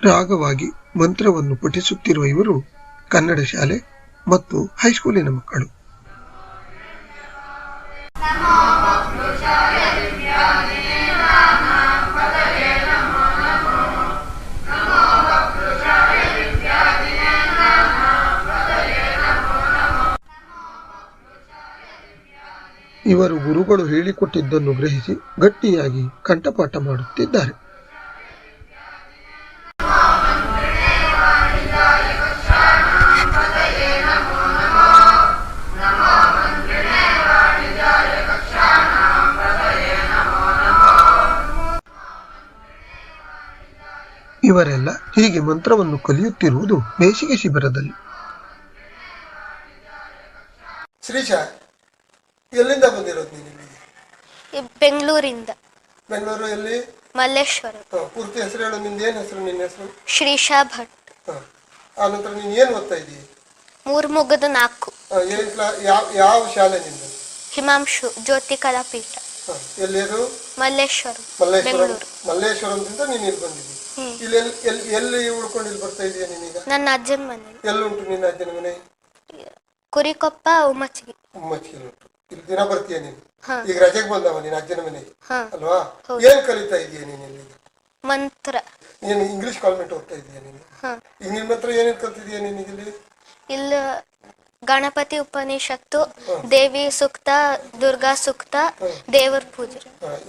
ರಾಗವಾಗಿ ಮಂತ್ರವನ್ನು ಪಠಿಸುತ್ತಿರುವ ಇವರು ಕನ್ನಡ ಶಾಲೆ ಮತ್ತು ಹೈಸ್ಕೂಲಿನ ಮಕ್ಕಳು. ಇವರು ಗುರುಗಳು ಹೇಳಿಕೊಟ್ಟಿದ್ದನ್ನು ಗ್ರಹಿಸಿ ಗಟ್ಟಿಯಾಗಿ ಕಂಠಪಾಠ ಮಾಡುತ್ತಿದ್ದಾರೆ. ಇವರೆಲ್ಲ ಹೀಗೆ ಮಂತ್ರವನ್ನು ಕಲಿಯುತ್ತಿರುವುದು ಬೇಸಿಗೆ ಶಿಬಿರದಲ್ಲಿ. ಶ್ರೀಶಾ, ಎಲ್ಲಿಂದ ಬಂದಿರೋದು ನೀನು? ಬೆಂಗಳೂರಿಂದ. ಬೆಂಗಳೂರು ಎಲ್ಲಿ? ಮಲ್ಲೇಶ್ವರ. ಪೂರ್ತಿ ಹೆಸರು ಹೇಳು. ನಿಂದ ಏನ್ ಹೆಸರು? ನಿನ್ನ ಹೆಸರು? ಶ್ರೀಶಾ ಭಟ್. ಆನಂತರ ನೀನ್ ಏನ್ ಓದ್ತಾ ಇದ್ದೀವಿ? 3-4. ಯಾವ ಶಾಲೆ ನಿಂದು? ಹಿಮಾಂಶು ಜ್ಯೋತಿ ಕಲಾಪೀಠ. ಎಲ್ಲಿದು? ಮಲ್ಲೇಶ್ವರ. ಮಲ್ಲೇಶ್ವರದಿಂದ ನೀನ್ ಇಲ್ಲಿ ಬಂದಿದ್ದೀವಿ. ಇಲ್ಲಿ ಎಲ್ಲಿ ಉಳ್ಕೊಂಡು ಇಲ್ಲಿ ಬರ್ತಾ ಇದೀಯ ನೀನೀಗ? ನನ್ನ ಅಜ್ಜನ ಮನೆ. ಎಲ್ಲುಂಟು ನಿನ್ನ ಅಜ್ಜನ ಮನೆ? ಕುರಿಕೊಪ್ಪ, ಉಮ್ಮಚ್ಚಿಗೆ. ಉಂಟು. ಇಲ್ಲಿ ದಿನ ಬರ್ತೀಯ ನೀನು? ಈಗ ರಜೆಗೆ ಬಂದವ ನೀನ್ ಅಜ್ಜನ ಮನೆಗೆ ಅಲ್ವಾ? ಏನ್ ಕಲಿತಾ ಇದೀಯ ನೀನ್ ಇಲ್ಲಿ? ಮಂತ್ರ. ನೀನು ಇಂಗ್ಲಿಷ್ ಕಾನ್ವೆಂಟ್ ಓದ್ತಾ ಇದೀಯ ನೀನು? ಈಗ ನಿನ್ ಹತ್ರ ಏನೇನ್ ಕಲ್ತಿದೀಯ ನೀನೀಗ ಇಲ್ಲಿ? ಇಲ್ಲಿ ಗಣಪತಿ ಉಪನಿಷತ್ತು, ದೇವಿ ಸೂಕ್ತ, ದುರ್ಗಾ ಸೂಕ್ತ, ದೇವರ ಪೂಜೆ.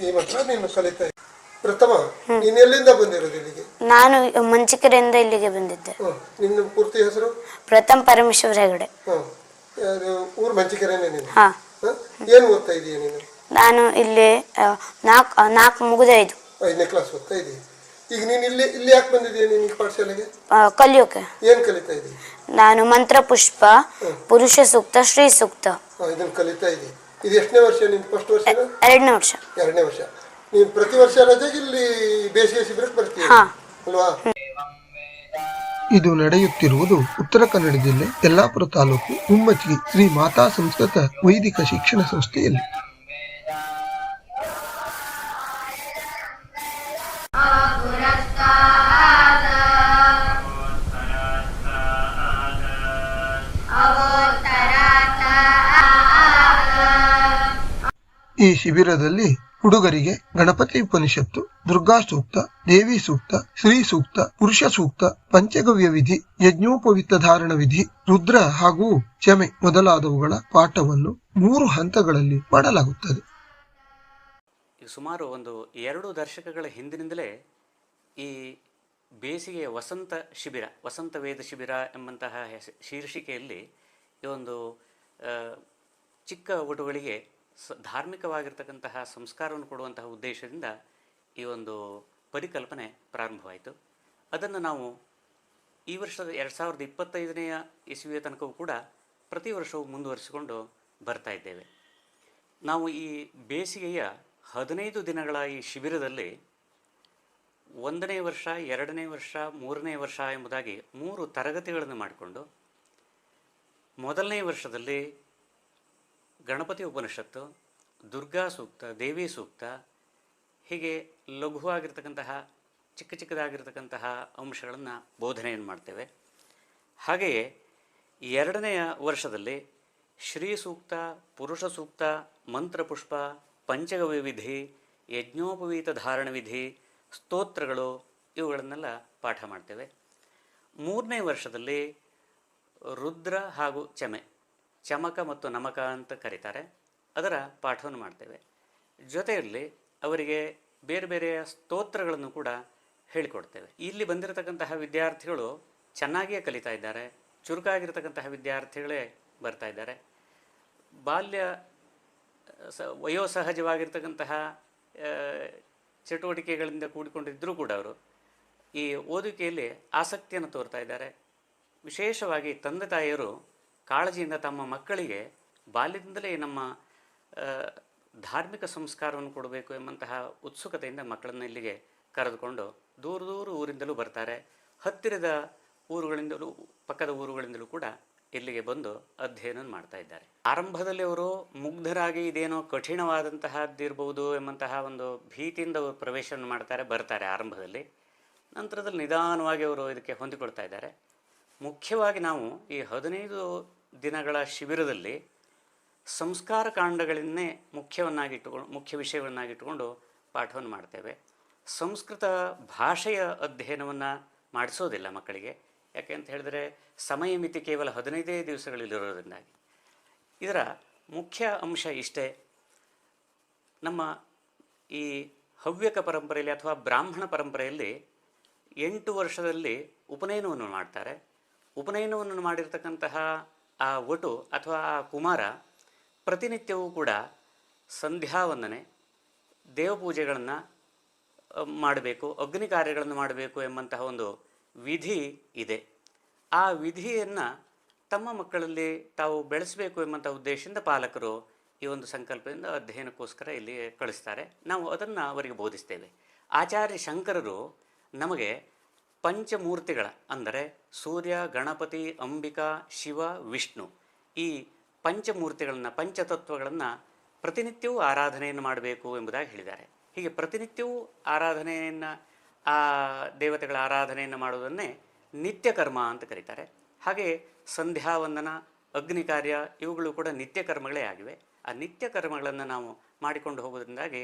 ಈ ಮಂತ್ರ ನೀನು ಕಲಿತಾ ಇದ್ದೀಯ. ಪ್ರಥಮ, ನೀನ್ ಎಲ್ಲಿಂದ ಬಂದಿರೋದು ಇಲ್ಲಿಗೆ? ನಾನು ಮಂಚಿಕೆರೆಯಿಂದ ಇಲ್ಲಿಗೆ ಬಂದಿದ್ದೆ. ನಿನ್ನ ಪೂರ್ತಿ ಹೆಸರು? ಪ್ರಥಮ್ ಪರಮೇಶ್ವರ ಹೆಗಡೆ. ಊರು ಮಂಚಿಕೆರೆನೇ ನೀನು? ಏನು ಓದ್ತಾ ಇದೀಯ ನೀನು? ನಾನು ಇಲ್ಲಿ 4 ಮುಗಿದ 5ನೇ ಕ್ಲಾಸ್ ಓದ್ತಾ ಇದೀಯ. ಈಗ ನೀನು ಇಲ್ಲಿ ಯಾಕೆ ಬಂದಿದೀಯ ನೀನು ಈ ಪಾಠಶಾಲೆಗೆ? ಕಲಿಯೋಕೆ. ಏನ್ ಕಲಿತಾ ಇದೀಯ? ನಾನು ಮಂತ್ರ ಪುಷ್ಪ, ಪುರುಷ ಸೂಕ್ತ, ಶ್ರೀ ಸೂಕ್ತ ಇದನ್ನ ಕಲಿತಾ ಇದೀಯ. ಇದು ಎಷ್ಟನೇ ವರ್ಷ? ನಿನ್ ಫಸ್ಟ್ ವರ್ಷ? 2ನೇ ವರ್ಷ. 2ನೇ ವರ್ಷ. ನೀನು ಪ್ರತಿ ವರ್ಷ ರಜೆಗೆ ಇಲ್ಲಿ ಬೇಸಿಗೆ ಶಿಬಿರಕ್ಕೆ ಬರ್ತೀಯ ಅಲ್ವಾ? ಇದು ನಡೆಯುತ್ತಿರುವುದು ಉತ್ತರ ಕನ್ನಡ ಜಿಲ್ಲೆ ಯಲ್ಲಾಪುರ ತಾಲೂಕು ಉಮ್ಮಚ್ಗಿ ಶ್ರೀ ಮಾತಾ ಸಂಸ್ಕೃತ ವೈದಿಕ ಶಿಕ್ಷಣ ಸಂಸ್ಥೆಯಲ್ಲಿ. ಈ ಶಿಬಿರದಲ್ಲಿ ಹುಡುಗರಿಗೆ ಗಣಪತಿ ಉಪನಿಷತ್ತು, ದುರ್ಗಾ ಸೂಕ್ತ, ದೇವಿ ಸೂಕ್ತ, ಶ್ರೀ ಸೂಕ್ತ, ಪುರುಷ ಸೂಕ್ತ, ಪಂಚಗವ್ಯ ವಿಧಿ, ಯಜ್ಞೋಪವಿತ್ತ ಧಾರಣ ವಿಧಿ, ರುದ್ರ ಹಾಗೂ ಚಮೆ ಮೊದಲಾದವುಗಳ ಪಾಠವನ್ನು 3 ಹಂತಗಳಲ್ಲಿ ಮಾಡಲಾಗುತ್ತದೆ. ಸುಮಾರು 2 ದಶಕಗಳ ಹಿಂದಿನಿಂದಲೇ ಈ ಬೇಸಿಗೆಯ ವಸಂತ ಶಿಬಿರ, ವಸಂತ ವೇದ ಶಿಬಿರ ಎಂಬಂತಹ ಶೀರ್ಷಿಕೆಯಲ್ಲಿ ಈ ಒಂದು ಚಿಕ್ಕ ಹುಡುಗರಿಗೆ ಧಾರ್ಮಿಕವಾಗಿರ್ತಕ್ಕಂತಹ ಸಂಸ್ಕಾರವನ್ನು ಕೊಡುವಂತಹ ಉದ್ದೇಶದಿಂದ ಈ ಒಂದು ಪರಿಕಲ್ಪನೆ ಪ್ರಾರಂಭವಾಯಿತು. ಅದನ್ನು ನಾವು ಈ ವರ್ಷದ 2025ನೇ ಇಸವಿಯ ತನಕವೂ ಕೂಡ ಪ್ರತಿ ವರ್ಷವೂ ಮುಂದುವರಿಸಿಕೊಂಡು ಬರ್ತಾ ಇದ್ದೇವೆ. ನಾವು ಈ ಬೇಸಿಗೆಯ 15 ದಿನಗಳ ಈ ಶಿಬಿರದಲ್ಲಿ 1ನೇ ವರ್ಷ, 2ನೇ ವರ್ಷ, 3ನೇ ವರ್ಷ ಎಂಬುದಾಗಿ 3 ತರಗತಿಗಳನ್ನು ಮಾಡಿಕೊಂಡು, ಮೊದಲನೇ ವರ್ಷದಲ್ಲಿ ಗಣಪತಿ ಉಪನಿಷತ್ತು, ದುರ್ಗಾ ಸೂಕ್ತ, ದೇವಿ ಸೂಕ್ತ, ಹೀಗೆ ಲಘುವಾಗಿರ್ತಕ್ಕಂತಹ ಚಿಕ್ಕದಾಗಿರ್ತಕ್ಕಂತಹ ಅಂಶಗಳನ್ನು ಬೋಧನೆಯನ್ನು ಮಾಡ್ತೇವೆ. ಹಾಗೆಯೇ 2ನೆಯ ವರ್ಷದಲ್ಲಿ ಶ್ರೀ ಸೂಕ್ತ, ಪುರುಷ ಸೂಕ್ತ, ಮಂತ್ರಪುಷ್ಪ, ಪಂಚಗವ್ಯ ವಿಧಿ, ಯಜ್ಞೋಪವೀತ ಧಾರಣ ವಿಧಿ, ಸ್ತೋತ್ರಗಳು ಇವುಗಳನ್ನೆಲ್ಲ ಪಾಠ ಮಾಡ್ತೇವೆ. 3ನೇ ವರ್ಷದಲ್ಲಿ ರುದ್ರ ಹಾಗೂ ಚಮಕ ಮತ್ತು ನಮಕ ಅಂತ ಕರೀತಾರೆ, ಅದರ ಪಾಠವನ್ನು ಮಾಡ್ತೇವೆ. ಜೊತೆಯಲ್ಲಿ ಅವರಿಗೆ ಬೇರೆ ಬೇರೆಯ ಸ್ತೋತ್ರಗಳನ್ನು ಕೂಡ ಹೇಳಿಕೊಡ್ತೇವೆ. ಇಲ್ಲಿ ಬಂದಿರತಕ್ಕಂತಹ ವಿದ್ಯಾರ್ಥಿಗಳು ಚೆನ್ನಾಗಿಯೇ ಕಲಿತಾ ಇದ್ದಾರೆ, ಚುರುಕಾಗಿರ್ತಕ್ಕಂತಹ ವಿದ್ಯಾರ್ಥಿಗಳೇ ಬರ್ತಾ ಇದ್ದಾರೆ. ವಯೋಸಹಜವಾಗಿರ್ತಕ್ಕಂತಹ ಚಟುವಟಿಕೆಗಳಿಂದ ಕೂಡಿಕೊಂಡಿದ್ದರೂ ಕೂಡ ಅವರು ಈ ಓದುವಿಕೆಯಲ್ಲಿ ಆಸಕ್ತಿಯನ್ನು ತೋರ್ತಾ ಇದ್ದಾರೆ. ವಿಶೇಷವಾಗಿ ತಂದೆ ತಾಯಿಯರು ಕಾಳಜಿಯಿಂದ ತಮ್ಮ ಮಕ್ಕಳಿಗೆ ಬಾಲ್ಯದಿಂದಲೇ ನಮ್ಮ ಧಾರ್ಮಿಕ ಸಂಸ್ಕಾರವನ್ನು ಕೊಡಬೇಕು ಎಂಬಂತಹ ಉತ್ಸುಕತೆಯಿಂದ ಮಕ್ಕಳನ್ನು ಇಲ್ಲಿಗೆ ಕರೆದುಕೊಂಡು ದೂರ ಊರಿಂದಲೂ ಬರ್ತಾರೆ. ಹತ್ತಿರದ ಊರುಗಳಿಂದಲೂ, ಪಕ್ಕದ ಊರುಗಳಿಂದಲೂ ಕೂಡ ಇಲ್ಲಿಗೆ ಬಂದು ಅಧ್ಯಯನ ಮಾಡ್ತಾ ಇದ್ದಾರೆ. ಆರಂಭದಲ್ಲಿ ಅವರು ಮುಗ್ಧರಾಗಿ ಇದೇನೋ ಕಠಿಣವಾದಂತಹದ್ದಿರಬಹುದು ಎಂಬಂತಹ ಒಂದು ಭೀತಿಯಿಂದ ಅವರು ಪ್ರವೇಶವನ್ನು ಮಾಡ್ತಾರೆ, ಬರ್ತಾರೆ ಆರಂಭದಲ್ಲಿ. ನಂತರದಲ್ಲಿ ನಿಧಾನವಾಗಿ ಅವರು ಇದಕ್ಕೆ ಹೊಂದಿಕೊಳ್ತಾ ಇದ್ದಾರೆ. ಮುಖ್ಯವಾಗಿ ನಾವು ಈ 15 ದಿನಗಳ ಶಿಬಿರದಲ್ಲಿ ಸಂಸ್ಕಾರ ಕಾಂಡಗಳನ್ನೇ ಮುಖ್ಯ ವಿಷಯವನ್ನಾಗಿಟ್ಟುಕೊಂಡು ಪಾಠವನ್ನು ಮಾಡ್ತೇವೆ. ಸಂಸ್ಕೃತ ಭಾಷೆಯ ಅಧ್ಯಯನವನ್ನು ಮಾಡಿಸೋದಿಲ್ಲ ಮಕ್ಕಳಿಗೆ. ಯಾಕೆ ಅಂತ ಹೇಳಿದರೆ ಸಮಯ ಮಿತಿ ಕೇವಲ 15 ದಿವಸಗಳಲ್ಲಿರೋದ್ರಿಂದಾಗಿ. ಇದರ ಮುಖ್ಯ ಅಂಶ ಇಷ್ಟೇ, ನಮ್ಮ ಈ ಹವ್ಯಕ ಪರಂಪರೆಯಲ್ಲಿ ಅಥವಾ ಬ್ರಾಹ್ಮಣ ಪರಂಪರೆಯಲ್ಲಿ 8 ವರ್ಷದಲ್ಲಿ ಉಪನಯನವನ್ನು ಮಾಡ್ತಾರೆ. ಉಪನಯನವನ್ನು ಮಾಡಿರ್ತಕ್ಕಂತಹ ಆ ವಟು ಅಥವಾ ಆ ಕುಮಾರ ಪ್ರತಿನಿತ್ಯವೂ ಕೂಡ ಸಂಧ್ಯಾ ವಂದನೆ, ದೇವಪೂಜೆಗಳನ್ನು ಮಾಡಬೇಕು, ಅಗ್ನಿ ಕಾರ್ಯಗಳನ್ನು ಮಾಡಬೇಕು ಎಂಬಂತಹ ಒಂದು ವಿಧಿ ಇದೆ. ಆ ವಿಧಿಯನ್ನು ತಮ್ಮ ಮಕ್ಕಳಲ್ಲಿ ತಾವು ಬೆಳೆಸಬೇಕು ಎಂಬಂಥ ಉದ್ದೇಶದಿಂದ ಪಾಲಕರು ಈ ಒಂದು ಸಂಕಲ್ಪದಿಂದ ಅಧ್ಯಯನಕ್ಕೋಸ್ಕರ ಇಲ್ಲಿ ಕಳಿಸ್ತಾರೆ. ನಾವು ಅದನ್ನು ಅವರಿಗೆ ಬೋಧಿಸ್ತೇವೆ. ಆಚಾರ್ಯ ಶಂಕರರು ನಮಗೆ ಪಂಚಮೂರ್ತಿಗಳ ಅಂದರೆ ಸೂರ್ಯ, ಗಣಪತಿ, ಅಂಬಿಕಾ, ಶಿವ, ವಿಷ್ಣು ಈ ಪಂಚಮೂರ್ತಿಗಳನ್ನು, ಪಂಚತತ್ವಗಳನ್ನು ಪ್ರತಿನಿತ್ಯವೂ ಆರಾಧನೆಯನ್ನು ಮಾಡಬೇಕು ಎಂಬುದಾಗಿ ಹೇಳಿದ್ದಾರೆ. ಹೀಗೆ ಪ್ರತಿನಿತ್ಯವೂ ಆರಾಧನೆಯನ್ನು, ಆ ದೇವತೆಗಳ ಆರಾಧನೆಯನ್ನು ಮಾಡುವುದನ್ನೇ ನಿತ್ಯ ಕರ್ಮ ಅಂತ ಕರೀತಾರೆ. ಹಾಗೆ ಸಂಧ್ಯಾ ವಂದನ, ಅಗ್ನಿ ಕಾರ್ಯ ಇವುಗಳು ಕೂಡ ನಿತ್ಯ ಕರ್ಮಗಳೇ ಆಗಿವೆ. ಆ ನಿತ್ಯ ಕರ್ಮಗಳನ್ನು ನಾವು ಮಾಡಿಕೊಂಡು ಹೋಗೋದ್ರಿಂದಾಗಿ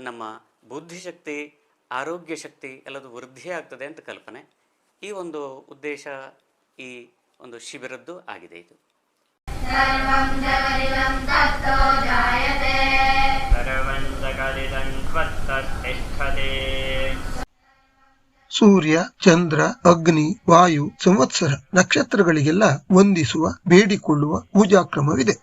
ನಮ್ಮ ಬುದ್ಧಿಶಕ್ತಿ, ಆರೋಗ್ಯ ಶಕ್ತಿ ಎಲ್ಲದು ವೃದ್ಧಿಯಾಗ್ತದೆ ಅಂತ ಕಲ್ಪನೆ. ಈ ಒಂದು ಉದ್ದೇಶ ಈ ಒಂದು ಶಿಬಿರದ್ದು ಆಗಿದೆ. ಇದು ಸೂರ್ಯ, ಚಂದ್ರ, ಅಗ್ನಿ, ವಾಯು, ಸಂವತ್ಸರ, ನಕ್ಷತ್ರಗಳಿಗೆಲ್ಲ ವಂದಿಸುವ, ಬೇಡಿಕೊಳ್ಳುವ ಪೂಜಾಕ್ರಮವಿದೆ.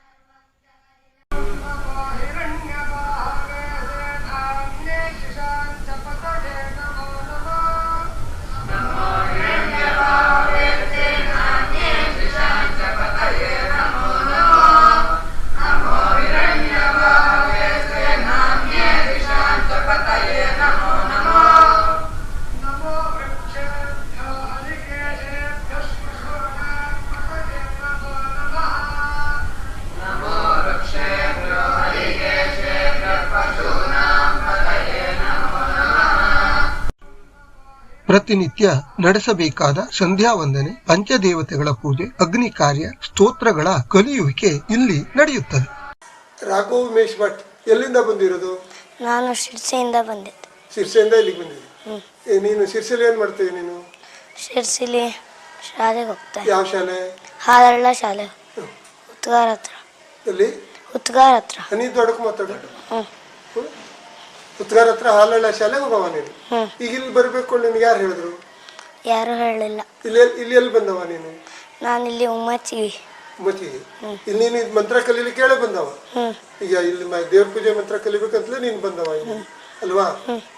ಪ್ರತಿನಿತ್ಯ ನಡೆಸಬೇಕಾದ ಸಂಧ್ಯಾ ವಂದನೆ, ಪಂಚದೇವತೆಗಳ ಪೂಜೆ, ಅಗ್ನಿ ಕಾರ್ಯ, ಸ್ತೋತ್ರಗಳ ಕಲಿಯುವಿಕೆ ಇಲ್ಲಿ ನಡೆಯುತ್ತದೆ. ರಾಘವ್ ಉಮೇಶ್ ಭಟ್ ಎಲ್ಲಿಂದ ಬಂದಿರೋದು? ನಾನು ಶಿರ್ಸೆಯಿಂದ ಬಂದಿದ್ದೆ. ಶಿರ್ಸೆಯಿಂದ ಇಲ್ಲಿಗೆ ಬಂದಿದ್ದೆ. ನೀನು ಶಿರ್ಸೆಲಿ ಏನ್ ಮಾಡ್ತೀವಿ? ನೀನು ಶಿರ್ಸಿಲಿ ಶಾಲೆಗೆ ಹೋಗ್ತಾ. ಯಾವ ಶಾಲೆ? ಹಾಲಳ್ಳ ಶಾಲೆ, ಉತ್ಗಾರ ಹತ್ರ. ಎಲ್ಲಿ? ಉತ್ಗಾರ ಹತ್ರ. ನೀನು ದೊಡ್ಡಕ್ಕೆ ಮಾತಾಡು. ಉತ್ಗಾರ ಹತ್ರ ಹಾಲಳ್ಳ ಶಾಲೆಗೆ ಹೋಗವ ನೀನು. ಈಗ ಇಲ್ಲಿ ಬರ್ಬೇಕು ನಿನ್ಗೆ ಯಾರು ಹೇಳಿದ್ರು? ಯಾರು ಹೇಳಲಿಲ್ಲ. ಇಲ್ಲಿ ಎಲ್ಲಿ ಬಂದವ ನೀನು? ನಾನು ಇಲ್ಲಿ ಉಮ್ಮಚ್ಚಿಗೆ. ಇಲ್ಲಿ ನೀನು ಮಂತ್ರ ಕಲೀಲಿಕ್ಕೆ ಕೇಳೇ ಬಂದವ. ಈಗ ಇಲ್ಲಿ ದೇವ್ರ ಪೂಜೆ ಮಂತ್ರ ಕಲಿಬೇಕಂತಲೇ ನೀನು ಬಂದವ ಇಲ್ಲಿ ಅಲ್ವಾ?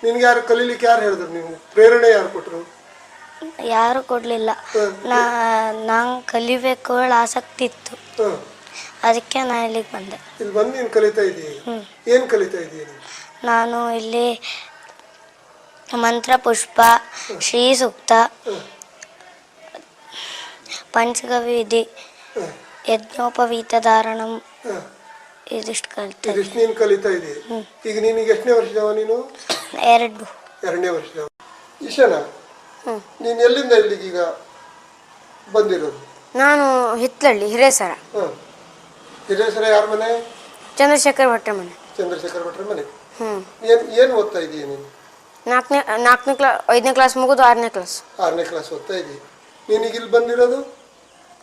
ನಿನ್ಗೆ ಯಾರು ಕಲೀಲಿಕ್ಕೆ ಯಾರು ಹೇಳಿದ್ರು? ನೀವು ಪ್ರೇರಣೆ ಯಾರು ಕೊಟ್ರು? ಯಾರು ಕೊಡ್ಲಿಲ್ಲ. ನಂಗೆ ಕಲಿಬೇಕು ಆಸಕ್ತಿ ಇತ್ತು, ಅದಕ್ಕೆ ನಾನು ಇಲ್ಲಿಗೆ ಬಂದೆ. ಇಲ್ಲಿ ಬಂದು ನೀನು ಕಲಿತಾ ಇದೀಯ. ಏನ್ ಕಲಿತಾ ಇದೀಯ? ನಾನು ಇಲ್ಲಿ ಮಂತ್ರ ಪುಷ್ಪ, ಶ್ರೀ ಸೂಕ್ತ, ಪಂಚಗವ್ಯ ವಿಧಿ, ಯಜ್ಞೋಪವೀತ ಧಾರಣಂ ಇದಿಷ್ಟು ಕಲಿತಾ. ನೀನು ಕಲಿತಾ ಇದೀಯ. ಈಗ ನಿನಗೆ ಎಷ್ಟನೇ ವರ್ಷದವ ನೀನು? 2. 2ನೇ ವರ್ಷದವ. ಈಶಾನ, ನೀನು ಎಲ್ಲಿಂದ ಇಲ್ಲಿಗೆ ಈಗ ಬಂದಿರೋದು? ನಾನು ಹಿತ್ಲಳ್ಳಿ ಹಿರೇಸರ. ಹಿರೇಸರ ಯಾರ ಮನೆ? ಚಂದ್ರಶೇಖರ್ ಭಟ್ರ ಮನೆ. ಚಂದ್ರಶೇಖರ್ ಭಟ್ರ ಮನೆ. ಏನ್ ಓದ್ತಾ ಇದೀಯ ನೀನು? 5ನೇ ಕ್ಲಾಸ್ ಮುಗಿದು 6ನೇ ಕ್ಲಾಸ್. 6ನೇ ಕ್ಲಾಸ್ ಓದ್ತಾ ಇದೀಯ. ನೀನೀಗ ಇಲ್ಲಿ ಬಂದಿರೋದು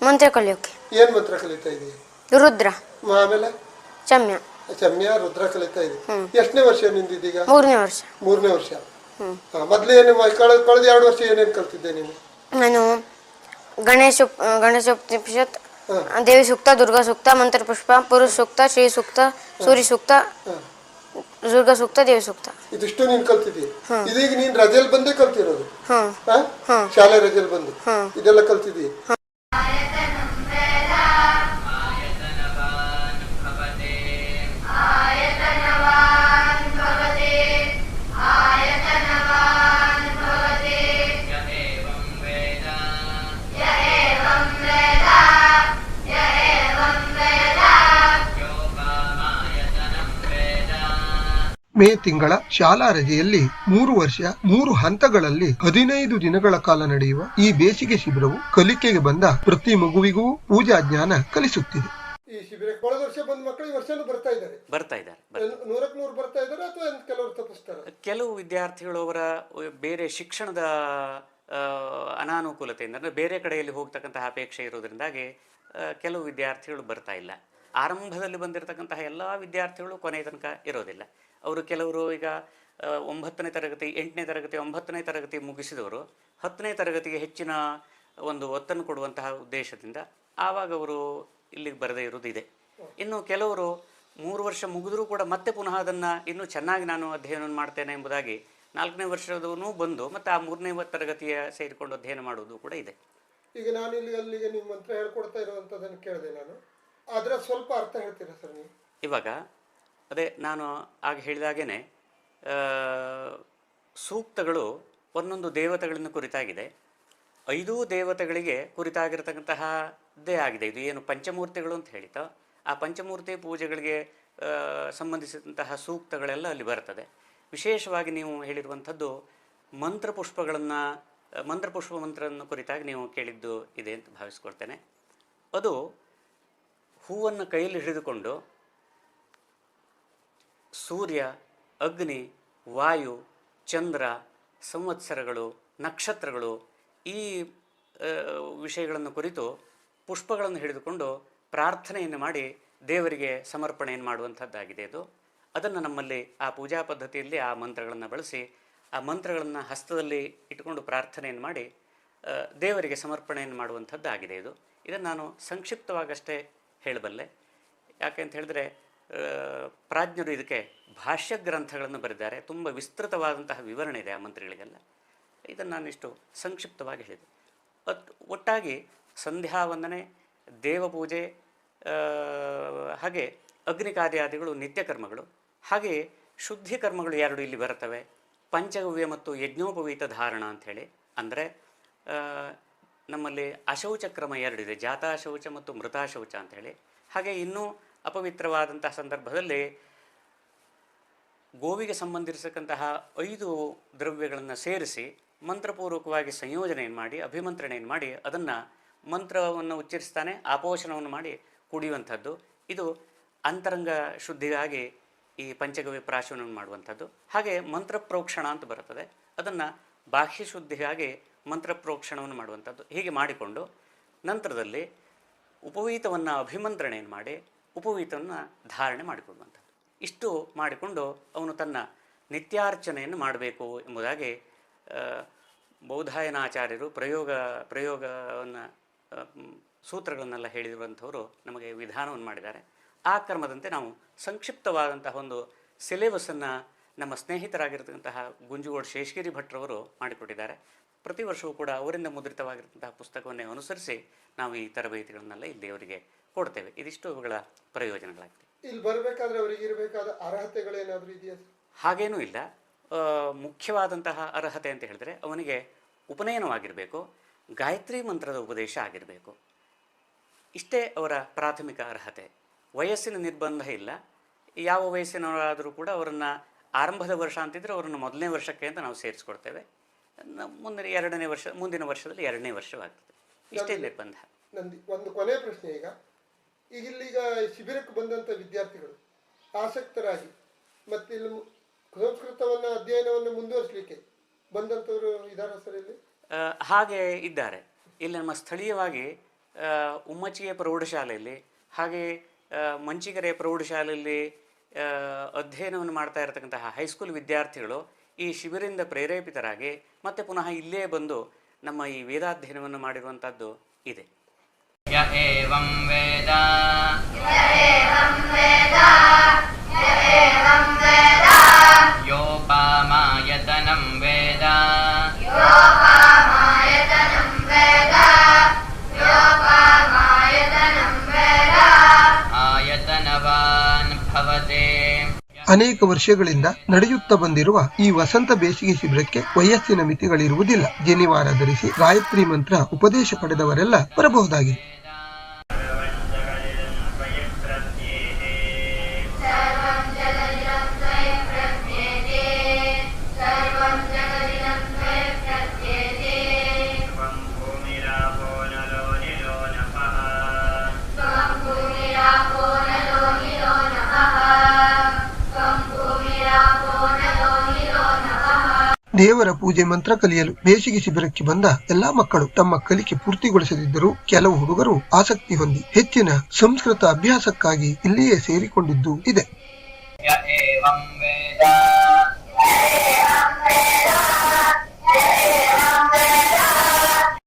ಮಂತ್ರ ಕಲಿಯೋಕೆ. ಏನ್ ಮಂತ್ರ ಕಲಿತಾ ಇದೀಯ? ರುದ್ರ, ಆಮೇಲೆ ಚಮ್ಯ, ರುದ್ರ ಕಲಿತಾ ಇದೀಯ. ಎಷ್ಟನೇ ವರ್ಷ ನಿಂದಿದ್ದೀಗ? 3ನೇ ವರ್ಷ. 3ನೇ ವರ್ಷ. ಮೊದ್ಲು ಏನು ಕಳೆದ 2 ವರ್ಷ ಏನೇನು ಕಲ್ತಿದ್ದೆ ನೀನು? ನಾನು ಗಣೇಶೋಪನಿಷತ್, ದೇವಿ ಸೂಕ್ತ, ದುರ್ಗಾ ಸೂಕ್ತ, ಮಂತ್ರ ಪುಷ್ಪ, ಪುರುಷ ಸೂಕ್ತ, ಶ್ರೀ ಸೂಕ್ತ, ಸೂರ್ಯ ಸೂಕ್ತ, ದುರ್ಗಾ ಸೂಕ್ತ, ದೇವಿ ಸೂಕ್ತ ಇದಿಷ್ಟು ನೀನ್ ಕಲ್ತಿದ್ದೀಯ. ಇದೀಗ ನೀನ್ ರಜೆಲ್ ಬಂದೇ ಕಲ್ತಿರೋದು? ಶಾಲೆ ರಜೆಲ್ ಬಂದು ಇದೆಲ್ಲ ಕಲ್ತಿದ್ದೀಯ? ಮೇ ತಿಂಗಳ ಶಾಲಾ ರಜೆಯಲ್ಲಿ 3 ವರ್ಷ 3 ಹಂತಗಳಲ್ಲಿ 15 ದಿನಗಳ ಕಾಲ ನಡೆಯುವ ಈ ಬೇಸಿಗೆ ಶಿಬಿರವು ಕಲಿಕೆಗೆ ಬಂದ ಪ್ರತಿ ಮಗುವಿಗೂ ಪೂಜಾ ಜ್ಞಾನ ಕಲಿಸುತ್ತಿದೆ. ಈ ಶಿಬಿರಕ್ಕೆ ಕಳೆದ ವರ್ಷ ಬಂದ ಮಕ್ಕಳು ಈ ವರ್ಷನೂ ಬರ್ತಾ ಇದ್ದಾರೆ. 100% ಬರ್ತಾ ಇದ್ದಾರೆ ಅಥವಾ ಕೆಲವರು ತಪ್ಪಿಸ್ತಾರೆ? ಕೆಲವು ವಿದ್ಯಾರ್ಥಿಗಳು ಅವರ ಬೇರೆ ಶಿಕ್ಷಣದ ಅನಾನುಕೂಲತೆಯಿಂದ ಅಂದರೆ ಬೇರೆ ಕಡೆಯಲ್ಲಿ ಹೋಗ್ತಕ್ಕಂತಹ ಅಪೇಕ್ಷೆ ಇರೋದ್ರಿಂದಾಗಿ ಕೆಲವು ವಿದ್ಯಾರ್ಥಿಗಳು ಬರ್ತಾ ಇಲ್ಲ. ಆರಂಭದಲ್ಲಿ ಬಂದಿರತಕ್ಕಂತಹ ಎಲ್ಲ ವಿದ್ಯಾರ್ಥಿಗಳು ಕೊನೆಯ ತನಕ ಇರೋದಿಲ್ಲ. ಅವರು ಕೆಲವರು ಈಗ 9ನೇ ತರಗತಿ 8ನೇ ತರಗತಿ 9ನೇ ತರಗತಿ ಮುಗಿಸಿದವರು 10ನೇ ತರಗತಿಗೆ ಹೆಚ್ಚಿನ ಒಂದು ಒತ್ತನ್ನು ಕೊಡುವಂತಹ ಉದ್ದೇಶದಿಂದ ಆವಾಗ ಅವರು ಇಲ್ಲಿಗೆ ಬರದೇ ಇರೋದಿದೆ. ಇನ್ನು ಕೆಲವರು 3 ವರ್ಷ ಮುಗಿದ್ರೂ ಕೂಡ ಮತ್ತೆ ಪುನಃ ಅದನ್ನು ಇನ್ನೂ ಚೆನ್ನಾಗಿ ನಾನು ಅಧ್ಯಯನ ಮಾಡ್ತೇನೆ ಎಂಬುದಾಗಿ 4ನೇ ವರ್ಷದವನು ಬಂದು ಮತ್ತು ಆ 3ನೇ ತರಗತಿಯ ಸೇರಿಕೊಂಡು ಅಧ್ಯಯನ ಮಾಡುವುದು ಕೂಡ ಇದೆ. ಈಗ ನಾನು ಅಲ್ಲಿಗೆ ನೀವು ಮಂತ್ರ ಹೇಳ್ಕೊಡ್ತಾ ಇರುವಂಥದ್ದನ್ನು ಕೇಳಿದೆ ನಾನು. ಅದರ ಸ್ವಲ್ಪ ಅರ್ಥ ಹೇಳ್ತೀರಾ ಸರ್ ನೀವು? ಇವಾಗ ಅದೇ ನಾನು ಆಗ ಹೇಳಿದಾಗೇ ಸೂಕ್ತಗಳು ಒಂದೊಂದು ದೇವತೆಗಳನ್ನು ಕುರಿತಾಗಿದೆ. 5 ದೇವತೆಗಳಿಗೆ ಕುರಿತಾಗಿರ್ತಕ್ಕಂತಹದ್ದೇ ಆಗಿದೆ. ಇದು ಏನು ಪಂಚಮೂರ್ತಿಗಳು ಅಂತ ಹೇಳಿತೋ ಆ ಪಂಚಮೂರ್ತಿ ಪೂಜೆಗಳಿಗೆ ಸಂಬಂಧಿಸಿದಂತಹ ಸೂಕ್ತಗಳೆಲ್ಲ ಅಲ್ಲಿ ಬರ್ತದೆ. ವಿಶೇಷವಾಗಿ ನೀವು ಹೇಳಿರುವಂಥದ್ದು ಮಂತ್ರಪುಷ್ಪ ಮಂತ್ರವನ್ನು ಕುರಿತಾಗಿ ನೀವು ಕೇಳಿದ್ದು ಇದೆ ಅಂತ ಭಾವಿಸ್ಕೊಳ್ತೇನೆ. ಅದು ಹೂವನ್ನು ಕೈಯಲ್ಲಿ ಹಿಡಿದುಕೊಂಡು ಸೂರ್ಯ, ಅಗ್ನಿ, ವಾಯು, ಚಂದ್ರ, ಸಂವತ್ಸರಗಳು, ನಕ್ಷತ್ರಗಳು ಈ ವಿಷಯಗಳನ್ನು ಕುರಿತು ಪುಷ್ಪಗಳನ್ನು ಹಿಡಿದುಕೊಂಡು ಪ್ರಾರ್ಥನೆಯನ್ನು ಮಾಡಿ ದೇವರಿಗೆ ಸಮರ್ಪಣೆಯನ್ನು ಮಾಡುವಂಥದ್ದಾಗಿದೆ. ಇದು ಅದನ್ನು ನಮ್ಮಲ್ಲಿ ಆ ಪೂಜಾ ಪದ್ಧತಿಯಲ್ಲಿ ಆ ಮಂತ್ರಗಳನ್ನು ಬಳಸಿ ಆ ಮಂತ್ರಗಳನ್ನು ಹಸ್ತದಲ್ಲಿ ಇಟ್ಟುಕೊಂಡು ಪ್ರಾರ್ಥನೆಯನ್ನು ಮಾಡಿ ದೇವರಿಗೆ ಸಮರ್ಪಣೆಯನ್ನು ಮಾಡುವಂಥದ್ದಾಗಿದೆ. ಇದನ್ನು ನಾನು ಸಂಕ್ಷಿಪ್ತವಾಗಷ್ಟೇ ಹೇಳಬಲ್ಲೆ. ಯಾಕೆ ಅಂತ ಹೇಳಿದ್ರೆ ಪ್ರಾಜ್ಞರು ಇದಕ್ಕೆ ಭಾಷ್ಯ ಗ್ರಂಥಗಳನ್ನು ಬರೆದಿದ್ದಾರೆ. ತುಂಬ ವಿಸ್ತೃತವಾದಂತಹ ವಿವರಣೆ ಇದೆ ಆ ಮಂತ್ರಗಳಿಗೆಲ್ಲ. ಇದನ್ನು ನಾನಿಷ್ಟು ಸಂಕ್ಷಿಪ್ತವಾಗಿ ಹೇಳಿದೆ. ಒಟ್ಟಾಗಿ ಸಂಧ್ಯಾ ವಂದನೆ, ದೇವಪೂಜೆ, ಹಾಗೆ ಅಗ್ನಿಕಾರ್ಯಾದಿಗಳು ನಿತ್ಯ ಕರ್ಮಗಳು, ಹಾಗೆಯೇ ಶುದ್ಧಿ ಕರ್ಮಗಳು 2 ಇಲ್ಲಿ ಬರ್ತವೆ. ಪಂಚಗವ್ಯ ಮತ್ತು ಯಜ್ಞೋಪವೀತ ಧಾರಣ ಅಂಥೇಳಿ. ಅಂದರೆ ನಮ್ಮಲ್ಲಿ ಅಶೌಚ ಕ್ರಮ 2 ಇದೆ, ಜಾತಾಶೌಚ ಮತ್ತು ಮೃತಾಶೌಚ ಅಂಥೇಳಿ. ಹಾಗೆ ಇನ್ನೂ ಅಪವಿತ್ರವಾದಂತಹ ಸಂದರ್ಭದಲ್ಲಿ ಗೋವಿಗೆ ಸಂಬಂಧಿಸಿದಂತಹ 5 ದ್ರವ್ಯಗಳನ್ನು ಸೇರಿಸಿ ಮಂತ್ರಪೂರ್ವಕವಾಗಿ ಸಂಯೋಜನೆಯನ್ನು ಮಾಡಿ ಅಭಿಮಂತ್ರಣೆಯನ್ನು ಮಾಡಿ ಅದನ್ನು ಮಂತ್ರವನ್ನು ಉಚ್ಚರಿಸ್ತಾನೆ ಆಪೋಷಣವನ್ನು ಮಾಡಿ ಕುಡಿಯುವಂಥದ್ದು. ಇದು ಅಂತರಂಗ ಶುದ್ಧಿಗಾಗಿ ಈ ಪಂಚಗವ್ಯ ಪ್ರಾಶನವನ್ನು ಮಾಡುವಂಥದ್ದು. ಹಾಗೆ ಮಂತ್ರ ಪ್ರೋಕ್ಷಣ ಅಂತ ಬರುತ್ತದೆ, ಅದನ್ನು ಬಾಹ್ಯ ಶುದ್ಧಿಗಾಗಿ ಮಂತ್ರ ಪ್ರೋಕ್ಷಣವನ್ನು ಮಾಡುವಂಥದ್ದು. ಹೀಗೆ ಮಾಡಿಕೊಂಡು ನಂತರದಲ್ಲಿ ಉಪವೀತವನ್ನು ಅಭಿಮಂತ್ರಣೆಯನ್ನು ಮಾಡಿ ಉಪವೀತವನ್ನು ಧಾರಣೆ ಮಾಡಿಕೊಳ್ಳುವಂಥದ್ದು. ಇಷ್ಟು ಮಾಡಿಕೊಂಡು ಅವನು ತನ್ನ ನಿತ್ಯಾರ್ಚನೆಯನ್ನು ಮಾಡಬೇಕು ಎಂಬುದಾಗಿ ಬೌಧಾಯನಾಚಾರ್ಯರು ಪ್ರಯೋಗವನ್ನು ಸೂತ್ರಗಳನ್ನೆಲ್ಲ ಹೇಳಿರುವಂಥವರು ನಮಗೆ ವಿಧಾನವನ್ನು ಮಾಡಿದ್ದಾರೆ. ಆ ಕ್ರಮದಂತೆ ನಾವು ಸಂಕ್ಷಿಪ್ತವಾದಂತಹ ಒಂದು ಸಿಲೆಬಸ್ಸನ್ನು ನಮ್ಮ ಸ್ನೇಹಿತರಾಗಿರ್ತಕ್ಕಂತಹ ಗುಂಜುಗೋಡು ಶೇಷಗಿರಿ ಭಟ್ರವರು ಮಾಡಿಕೊಟ್ಟಿದ್ದಾರೆ. ಪ್ರತಿ ವರ್ಷವೂ ಕೂಡ ಅವರಿಂದ ಮುದ್ರಿತವಾಗಿರ್ತಂತಹ ಪುಸ್ತಕವನ್ನೇ ಅನುಸರಿಸಿ ನಾವು ಈ ತರಬೇತಿಗಳನ್ನೆಲ್ಲ ಇಲ್ಲಿ ಅವರಿಗೆ ಕೊಡ್ತೇವೆ. ಇದಿಷ್ಟು ಅವುಗಳ ಪ್ರಯೋಜನಗಳಾಗ್ತವೆ. ಇಲ್ಲಿ ಬರಬೇಕಾದ್ರೆ ಅವರಿಗೆ ಇರಬೇಕಾದ ಅರ್ಹತೆಗಳೇನಾದರೂ ಇದೆಯಾ? ಹಾಗೇನೂ ಇಲ್ಲ. ಮುಖ್ಯವಾದಂತಹ ಅರ್ಹತೆ ಅಂತ ಹೇಳಿದ್ರೆ ಅವನಿಗೆ ಉಪನಯನವಾಗಿರಬೇಕು, ಗಾಯತ್ರಿ ಮಂತ್ರದ ಉಪದೇಶ ಆಗಿರಬೇಕು. ಇಷ್ಟೇ ಅವರ ಪ್ರಾಥಮಿಕ ಅರ್ಹತೆ. ವಯಸ್ಸಿನ ನಿರ್ಬಂಧ ಇಲ್ಲ. ಯಾವ ವಯಸ್ಸಿನವರಾದರೂ ಕೂಡ ಅವರನ್ನು ಆರಂಭದ ವರ್ಷ ಅಂತಿದ್ರೆ ಅವರನ್ನು 1ನೇ ವರ್ಷಕ್ಕೆ ಅಂತ ನಾವು ಸೇರಿಸ್ಕೊಡ್ತೇವೆ. ಮುಂದಿನ ವರ್ಷದಲ್ಲಿ 2ನೇ ವರ್ಷವಾಗ್ತದೆ. ಇಷ್ಟೇ ನಿರ್ಬಂಧ. ನಂದು ಒಂದು ಕೊನೆ ಪ್ರಶ್ನೆ. ಇಲ್ಲಿಗ ಶಿಬಿರಕ್ಕೆ ಬಂದಂಥ ವಿದ್ಯಾರ್ಥಿಗಳು ಆಸಕ್ತರಾಗಿ ಮತ್ತು ಇಲ್ಲಿ ಸಂಸ್ಕೃತವನ್ನು ಅಧ್ಯಯನವನ್ನು ಮುಂದುವರಿಸಲಿಕ್ಕೆ ಬಂದಂಥವರು ಇದ್ದಾರೆ ಸರ್ ಇಲ್ಲಿ? ಹಾಗೆ ಇದ್ದಾರೆ. ಇಲ್ಲಿ ನಮ್ಮ ಸ್ಥಳೀಯವಾಗಿ ಉಮ್ಮಚಿಗೆ ಪ್ರೌಢಶಾಲೆಯಲ್ಲಿ ಹಾಗೆ ಮಂಚಿಗೆರೆ ಪ್ರೌಢಶಾಲೆಯಲ್ಲಿ ಅಧ್ಯಯನವನ್ನು ಮಾಡ್ತಾ ಇರತಕ್ಕಂತಹ ಹೈಸ್ಕೂಲ್ ವಿದ್ಯಾರ್ಥಿಗಳು ಈ ಶಿಬಿರದಿಂದ ಪ್ರೇರೇಪಿತರಾಗಿ ಮತ್ತೆ ಪುನಃ ಇಲ್ಲೇ ಬಂದು ನಮ್ಮ ಈ ವೇದಾಧ್ಯಯನವನ್ನು ಮಾಡಿರುವಂಥದ್ದು ಇದೆ. ಯ ಏವಂ ವೇದ ಯೋಪಾಮಾಯತನಂ ವೇದ ಆಯತನವಾನ್ ಭವತೆ. ಅನೇಕ ವರ್ಷಗಳಿಂದ ನಡೆಯುತ್ತಾ ಬಂದಿರುವ ಈ ವಸಂತ ಬೇಸಿಗೆ ಶಿಬಿರಕ್ಕೆ ವಯಸ್ಸಿನ ಮಿತಿಗಳಿರುವುದಿಲ್ಲ. ಜನಿವಾರ ಧರಿಸಿ ಗಾಯತ್ರಿ ಮಂತ್ರ ಉಪದೇಶ ಪಡೆದವರೆಲ್ಲ ಬರಬಹುದಾಗಿದೆ. ದೇವರ ಪೂಜೆ ಮಂತ್ರ ಕಲಿಯಲು ಬೇಸಿಗೆ ಶಿಬಿರಕ್ಕೆ ಬಂದ ಎಲ್ಲಾ ಮಕ್ಕಳು ತಮ್ಮ ಕಲಿಕೆ ಪೂರ್ತಿಗೊಳಿಸದಿದ್ದರೂ ಕೆಲವು ಹುಡುಗರು ಆಸಕ್ತಿ ಹೊಂದಿ ಹೆಚ್ಚಿನ ಸಂಸ್ಕೃತ ಅಭ್ಯಾಸಕ್ಕಾಗಿ ಇಲ್ಲಿಯೇ ಸೇರಿಕೊಂಡಿದ್ದು ಇದೆ. ಯ ಏವಂ ವೇದ